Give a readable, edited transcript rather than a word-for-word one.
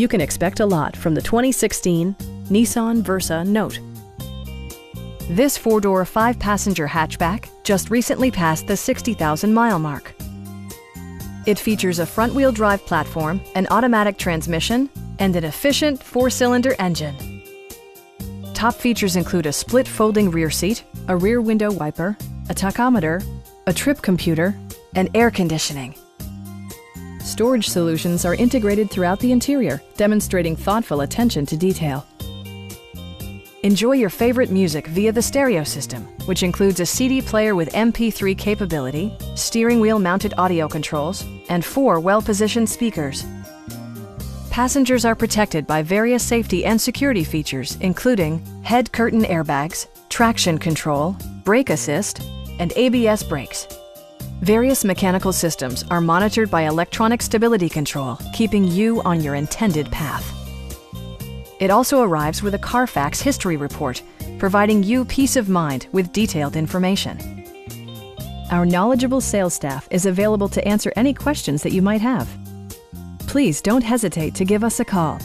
You can expect a lot from the 2016 Nissan Versa Note. This four-door, five-passenger hatchback just recently passed the 60,000-mile mark. It features a front-wheel drive platform, an automatic transmission, and an efficient four-cylinder engine. Top features include a split folding rear seat, a rear window wiper, a tachometer, a trip computer, and air conditioning. Storage solutions are integrated throughout the interior, demonstrating thoughtful attention to detail. Enjoy your favorite music via the stereo system, which includes a CD player with MP3 capability, steering wheel mounted audio controls, and 4 well-positioned speakers. Passengers are protected by various safety and security features, including head curtain airbags, traction control, brake assist, and ABS brakes. Various mechanical systems are monitored by electronic stability control, keeping you on your intended path. It also arrives with a Carfax history report, providing you peace of mind with detailed information. Our knowledgeable sales staff is available to answer any questions that you might have. Please don't hesitate to give us a call.